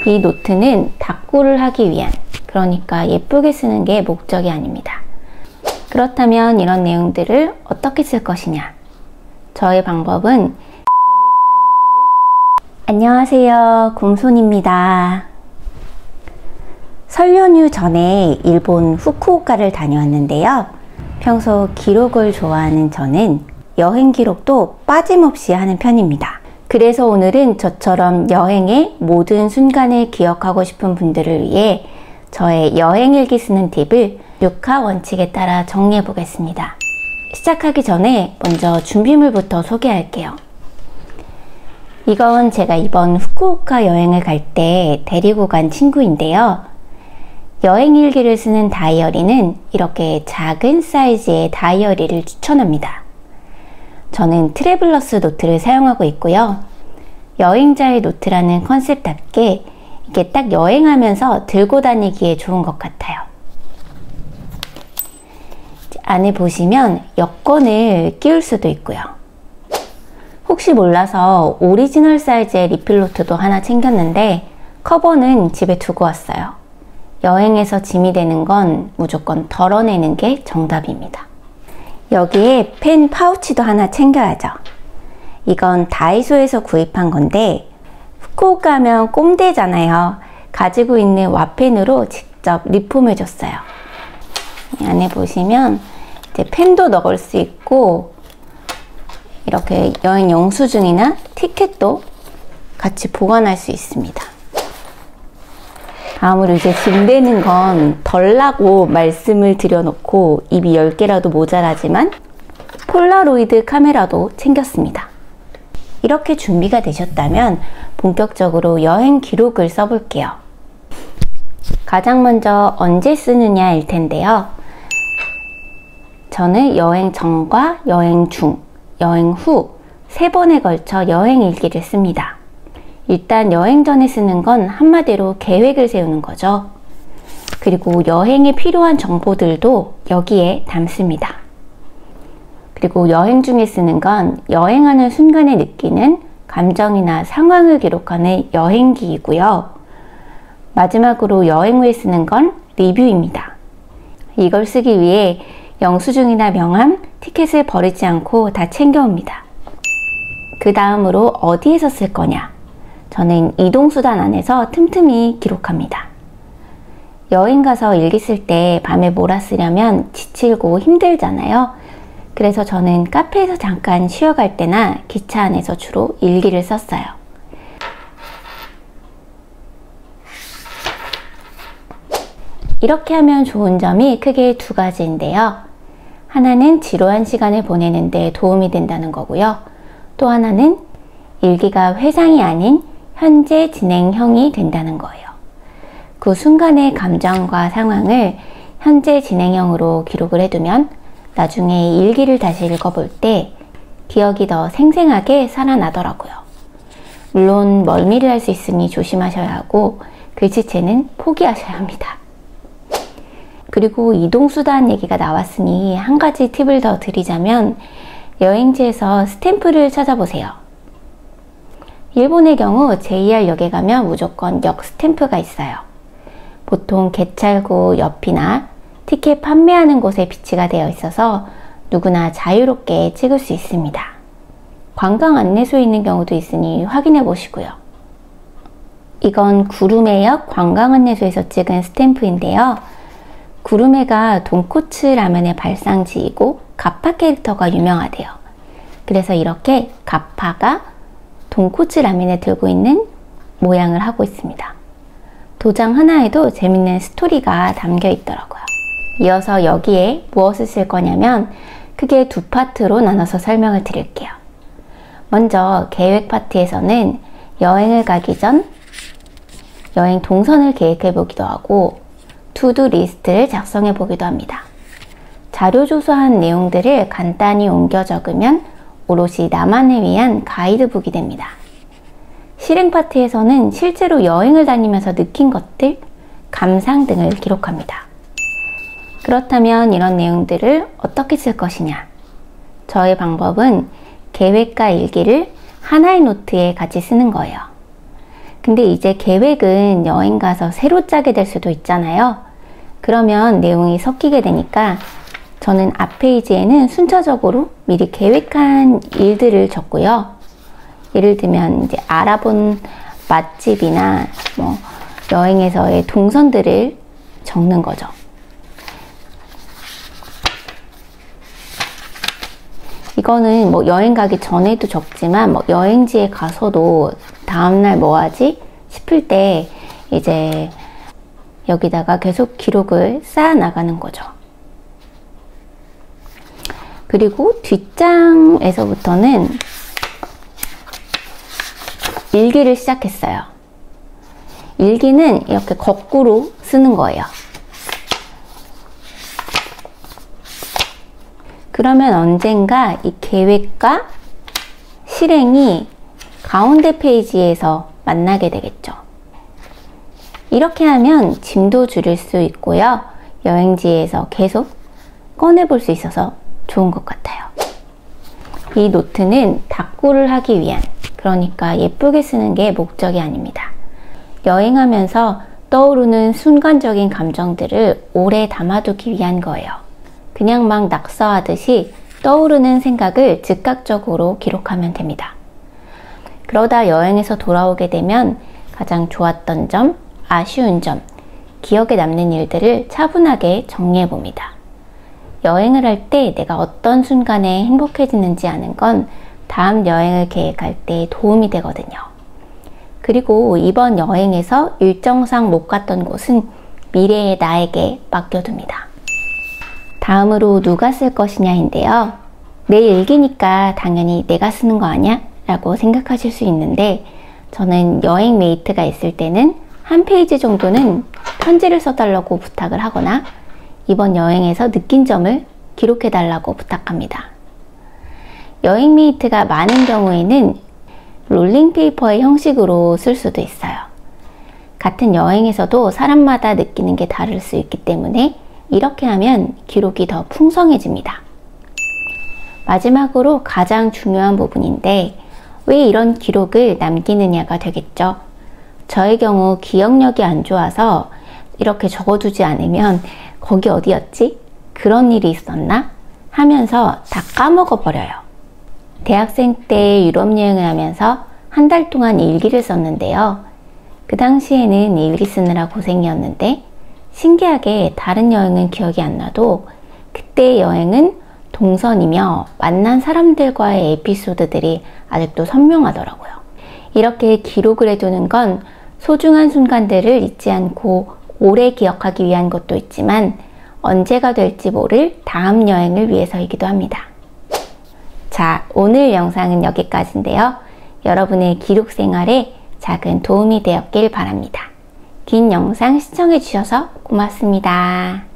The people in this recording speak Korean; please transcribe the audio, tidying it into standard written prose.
이 노트는 답구를 하기 위한, 그러니까 예쁘게 쓰는 게 목적이 아닙니다. 그렇다면 이런 내용들을 어떻게 쓸 것이냐? 저의 방법은 안녕하세요, 곰손입니다. 설 연휴 전에 일본 후쿠오카를 다녀왔는데요. 평소 기록을 좋아하는 저는 여행 기록도 빠짐없이 하는 편입니다. 그래서 오늘은 저처럼 여행의 모든 순간을 기억하고 싶은 분들을 위해 저의 여행일기 쓰는 팁을 6화 원칙에 따라 정리해 보겠습니다. 시작하기 전에 먼저 준비물부터 소개할게요. 이건 제가 이번 후쿠오카 여행을 갈 때 데리고 간 친구인데요. 여행일기를 쓰는 다이어리는 이렇게 작은 사이즈의 다이어리를 추천합니다. 저는 트래블러스 노트를 사용하고 있고요. 여행자의 노트라는 컨셉답게 이게 딱 여행하면서 들고 다니기에 좋은 것 같아요. 안에 보시면 여권을 끼울 수도 있고요. 혹시 몰라서 오리지널 사이즈의 리필노트도 하나 챙겼는데 커버는 집에 두고 왔어요. 여행에서 짐이 되는 건 무조건 덜어내는 게 정답입니다. 여기에 펜 파우치도 하나 챙겨야죠. 이건 다이소에서 구입한 건데 후쿠오카 하면 꼼데잖아요. 가지고 있는 와펜으로 직접 리폼해줬어요. 안에 보시면 이제 펜도 넣을 수 있고 이렇게 여행 영수증이나 티켓도 같이 보관할 수 있습니다. 다음으로 이제 짐 되는 건 덜라고 말씀을 드려놓고 입이 10개라도 모자라지만 폴라로이드 카메라도 챙겼습니다. 이렇게 준비가 되셨다면 본격적으로 여행 기록을 써볼게요. 가장 먼저 언제 쓰느냐일 텐데요. 저는 여행 전과 여행 중, 여행 후 3번에 걸쳐 여행 일기를 씁니다. 일단 여행 전에 쓰는 건 한마디로 계획을 세우는 거죠. 그리고 여행에 필요한 정보들도 여기에 담습니다. 그리고 여행 중에 쓰는 건 여행하는 순간에 느끼는 감정이나 상황을 기록하는 여행기이고요. 마지막으로 여행 후에 쓰는 건 리뷰입니다. 이걸 쓰기 위해 영수증이나 명함, 티켓을 버리지 않고 다 챙겨옵니다. 그 다음으로 어디에서 쓸 거냐? 저는 이동수단 안에서 틈틈이 기록합니다. 여행 가서 일기 쓸 때 밤에 몰아 쓰려면 지치고 힘들잖아요. 그래서 저는 카페에서 잠깐 쉬어갈 때나 기차 안에서 주로 일기를 썼어요. 이렇게 하면 좋은 점이 크게 2가지인데요. 하나는 지루한 시간을 보내는 데 도움이 된다는 거고요. 또 하나는 일기가 회상이 아닌 현재 진행형이 된다는 거예요. 그 순간의 감정과 상황을 현재 진행형으로 기록을 해두면 나중에 일기를 다시 읽어볼 때 기억이 더 생생하게 살아나더라고요. 물론 멀미를 할 수 있으니 조심하셔야 하고 글씨체는 포기하셔야 합니다. 그리고 이동수단 얘기가 나왔으니 한 가지 팁을 더 드리자면 여행지에서 스탬프를 찾아보세요. 일본의 경우 JR역에 가면 무조건 역 스탬프가 있어요. 보통 개찰구 옆이나 티켓 판매하는 곳에 비치가 되어 있어서 누구나 자유롭게 찍을 수 있습니다. 관광 안내소에 있는 경우도 있으니 확인해 보시고요. 이건 구루메역 관광 안내소에서 찍은 스탬프인데요. 구루메가 돈코츠 라면의 발상지이고 가파 캐릭터가 유명하대요. 그래서 이렇게 가파가 돈코츠 라면을 들고 있는 모양을 하고 있습니다. 도장 하나에도 재밌는 스토리가 담겨 있더라고요. 이어서 여기에 무엇을 쓸 거냐면 크게 2파트로 나눠서 설명을 드릴게요. 먼저 계획 파트에서는 여행을 가기 전 여행 동선을 계획해 보기도 하고 투두 리스트를 작성해 보기도 합니다. 자료 조사한 내용들을 간단히 옮겨 적으면 오롯이 나만을 위한 가이드북이 됩니다. 실행 파트에서는 실제로 여행을 다니면서 느낀 것들, 감상 등을 기록합니다. 그렇다면 이런 내용들을 어떻게 쓸 것이냐? 저의 방법은 계획과 일기를 하나의 노트에 같이 쓰는 거예요. 근데 이제 계획은 여행 가서 새로 짜게 될 수도 있잖아요. 그러면 내용이 섞이게 되니까 저는 앞 페이지에는 순차적으로 미리 계획한 일들을 적고요. 예를 들면 이제 알아본 맛집이나 뭐 여행에서의 동선들을 적는 거죠. 이거는 뭐 여행 가기 전에도 적지만 뭐 여행지에 가서도 다음날 뭐 하지 싶을 때 이제 여기다가 계속 기록을 쌓아 나가는 거죠. 그리고 뒷장에서부터는 일기를 시작했어요. 일기는 이렇게 거꾸로 쓰는 거예요. 그러면 언젠가 이 계획과 실행이 가운데 페이지에서 만나게 되겠죠. 이렇게 하면 짐도 줄일 수 있고요. 여행지에서 계속 꺼내볼 수 있어서 좋은 것 같아요. 이 노트는 다꾸를 하기 위한, 그러니까 예쁘게 쓰는 게 목적이 아닙니다. 여행하면서 떠오르는 순간적인 감정들을 오래 담아두기 위한 거예요. 그냥 막 낙서하듯이 떠오르는 생각을 즉각적으로 기록하면 됩니다. 그러다 여행에서 돌아오게 되면 가장 좋았던 점, 아쉬운 점, 기억에 남는 일들을 차분하게 정리해 봅니다. 여행을 할 때 내가 어떤 순간에 행복해지는지 아는 건 다음 여행을 계획할 때 도움이 되거든요. 그리고 이번 여행에서 일정상 못 갔던 곳은 미래의 나에게 맡겨둡니다. 다음으로 누가 쓸 것이냐인데요. 내 일기니까 당연히 내가 쓰는 거 아니야? 라고 생각하실 수 있는데 저는 여행 메이트가 있을 때는 한 페이지 정도는 편지를 써달라고 부탁을 하거나 이번 여행에서 느낀 점을 기록해 달라고 부탁합니다. 여행 메이트가 많은 경우에는 롤링페이퍼의 형식으로 쓸 수도 있어요. 같은 여행에서도 사람마다 느끼는 게 다를 수 있기 때문에 이렇게 하면 기록이 더 풍성해집니다. 마지막으로 가장 중요한 부분인데 왜 이런 기록을 남기느냐가 되겠죠. 저의 경우 기억력이 안 좋아서 이렇게 적어두지 않으면 거기 어디였지? 그런 일이 있었나? 하면서 다 까먹어 버려요. 대학생 때 유럽 여행을 하면서 한 달 동안 일기를 썼는데요. 그 당시에는 일기 쓰느라 고생이었는데 신기하게 다른 여행은 기억이 안 나도 그때의 여행은 동선이며 만난 사람들과의 에피소드들이 아직도 선명하더라고요. 이렇게 기록을 해두는 건 소중한 순간들을 잊지 않고 오래 기억하기 위한 것도 있지만 언제가 될지 모를 다음 여행을 위해서이기도 합니다. 자, 오늘 영상은 여기까지인데요. 여러분의 기록 생활에 작은 도움이 되었길 바랍니다. 긴 영상 시청해 주셔서 고맙습니다.